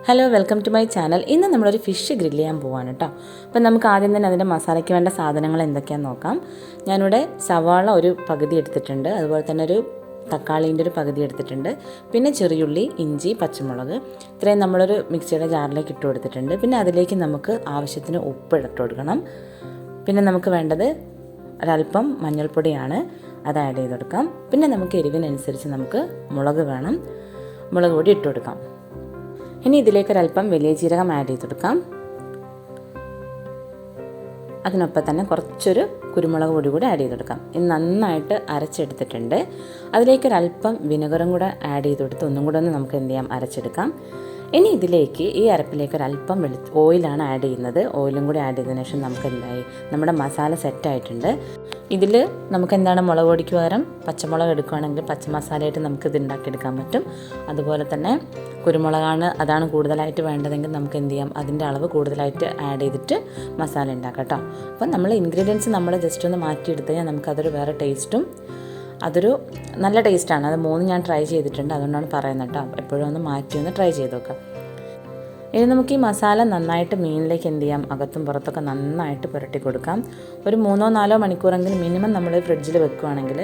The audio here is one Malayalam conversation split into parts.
Hello, welcome to my channel. ഇന്ന് നമ്മളൊരു ഫിഷ് ഗ്രില്ല് ചെയ്യാൻ പോവാണ് കേട്ടോ. അപ്പം നമുക്ക് ആദ്യം തന്നെ അതിൻ്റെ മസാലയ്ക്ക് വേണ്ട സാധനങ്ങൾ എന്തൊക്കെയാണെന്ന് നോക്കാം. ഞാനിവിടെ സവാള ഒരു പകുതി എടുത്തിട്ടുണ്ട്, അതുപോലെ തന്നെ ഒരു തക്കാളീൻ്റെ ഒരു പകുതി എടുത്തിട്ടുണ്ട്, പിന്നെ ചെറിയുള്ളി, ഇഞ്ചി, പച്ചമുളക് ഇത്രയും നമ്മളൊരു മിക്സിയുടെ ജാറിലേക്ക് ഇട്ട് കൊടുത്തിട്ടുണ്ട്. പിന്നെ അതിലേക്ക് നമുക്ക് ആവശ്യത്തിന് ഉപ്പ് ഇട്ട് കൊടുക്കണം. പിന്നെ നമുക്ക് വേണ്ടത് ഒരല്പം മഞ്ഞൾപ്പൊടിയാണ്, അത് ആഡ് ചെയ്ത് കൊടുക്കാം. പിന്നെ നമുക്ക് എരിവിനനുസരിച്ച് നമുക്ക് മുളക് വേണം, മുളക് പൊടി ഇട്ട് കൊടുക്കാം. ഇനി ഇതിലേക്കൊരല്പം വലിയ ജീരകം ആഡ് ചെയ്ത് കൊടുക്കാം. അതിനൊപ്പം തന്നെ കുറച്ചൊരു കുരുമുളക് പൊടി കൂടി ആഡ് ചെയ്ത് കൊടുക്കാം. ഇത് നന്നായിട്ട് അരച്ചെടുത്തിട്ടുണ്ട്. അതിലേക്കൊരല്പം വിനെഗറും കൂടെ ആഡ് ചെയ്ത് കൊടുത്ത് ഒന്നും കൂടെ ഒന്ന് നമുക്ക് എന്ത് ചെയ്യാം, അരച്ചെടുക്കാം. ഇനി ഇതിലേക്ക് ഈ അരപ്പിലേക്ക് ഒരല്പം ഓയിലാണ് ആഡ് ചെയ്യുന്നത്. ഓയിലും കൂടി ആഡ് ചെയ്തതിനു ശേഷം നമുക്ക് എന്തായി, നമ്മുടെ മസാല സെറ്റായിട്ടുണ്ട്. ഇതിൽ നമുക്ക് എന്താണ്, മുളക് പൊടിക്ക് പകരം പച്ചമുളക് എടുക്കുകയാണെങ്കിൽ പച്ചമസാലയായിട്ട് നമുക്കിത് ഉണ്ടാക്കിയെടുക്കാൻ പറ്റും. അതുപോലെ തന്നെ അതാണ് കൂടുതലായിട്ട് വേണ്ടതെങ്കിൽ നമുക്ക് എന്ത് ചെയ്യാം, അതിൻ്റെ അളവ് കൂടുതലായിട്ട് ആഡ് ചെയ്തിട്ട് മസാല ഉണ്ടാക്കാം കേട്ടോ. അപ്പം നമ്മൾ ഇൻഗ്രീഡിയൻസ് നമ്മൾ ജസ്റ്റ് ഒന്ന് മാറ്റിയെടുത്ത് കഴിഞ്ഞാൽ നമുക്കതൊരു വേറെ ടേസ്റ്റും, അതൊരു നല്ല ടേസ്റ്റാണ്. അത് 3 ഞാൻ ട്രൈ ചെയ്തിട്ടുണ്ട്, അതുകൊണ്ടാണ് പറയുന്നത് കേട്ടോ. എപ്പോഴും ഒന്ന് മാറ്റി ട്രൈ ചെയ്ത് നോക്കാം. ഇനി നമുക്ക് ഈ മസാല നന്നായിട്ട് മീനിലേക്ക് എന്ത് ചെയ്യാം, അകത്തും പുറത്തൊക്കെ നന്നായിട്ട് പുരട്ടി കൊടുക്കാം. ഒരു 3-4 മണിക്കൂറെങ്കിലും മിനിമം നമ്മൾ ഫ്രിഡ്ജിൽ വെക്കുകയാണെങ്കിൽ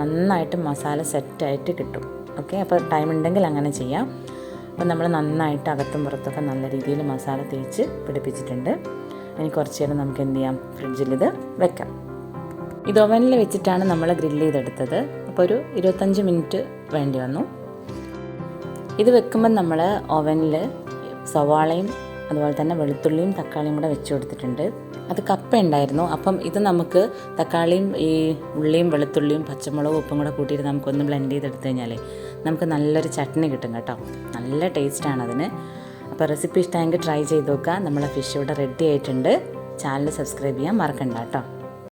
നന്നായിട്ട് മസാല സെറ്റായിട്ട് കിട്ടും. ഓക്കെ, അപ്പോൾ ടൈം ഉണ്ടെങ്കിൽ അങ്ങനെ ചെയ്യാം. അപ്പോൾ നമ്മൾ നന്നായിട്ട് അകത്തും പുറത്തൊക്കെ നല്ല രീതിയിൽ മസാല തേച്ച് പിടിപ്പിച്ചിട്ടുണ്ട്. ഇനി കുറച്ച് നേരം നമുക്ക് എന്ത് ചെയ്യാം, ഫ്രിഡ്ജിൽ ഇത് വെക്കാം. ഇത് ഓവനിൽ വെച്ചിട്ടാണ് നമ്മൾ ഗ്രില്ല് ചെയ്തെടുത്തത്. അപ്പോൾ ഒരു 25 മിനിറ്റ് വേണ്ടി വന്നു. ഇത് വെക്കുമ്പോൾ നമ്മൾ ഓവനിൽ സവാളയും അതുപോലെ തന്നെ വെളുത്തുള്ളിയും തക്കാളിയും കൂടെ വെച്ച് കൊടുത്തിട്ടുണ്ട്. അത് കപ്പ ഉണ്ടായിരുന്നു. അപ്പം ഇത് നമുക്ക് തക്കാളിയും ഈ ഉള്ളിയും വെളുത്തുള്ളിയും പച്ചമുളകും ഉപ്പും കൂടെ കൂട്ടിയിട്ട് നമുക്കൊന്ന് ബ്ലെൻഡ് ചെയ്തെടുത്ത് കഴിഞ്ഞാൽ നമുക്ക് നല്ലൊരു ചട്നി കിട്ടും കേട്ടോ. നല്ല ടേസ്റ്റാണ് അതിന്. അപ്പോൾ റെസിപ്പി ഇഷ്ടമെങ്കിൽ ട്രൈ ചെയ്ത് നോക്കുക. നമ്മളെ ഫിഷ് ഇവിടെ റെഡി ആയിട്ടുണ്ട്. ചാനൽ സബ്സ്ക്രൈബ് ചെയ്യാൻ മറക്കണ്ട കേട്ടോ.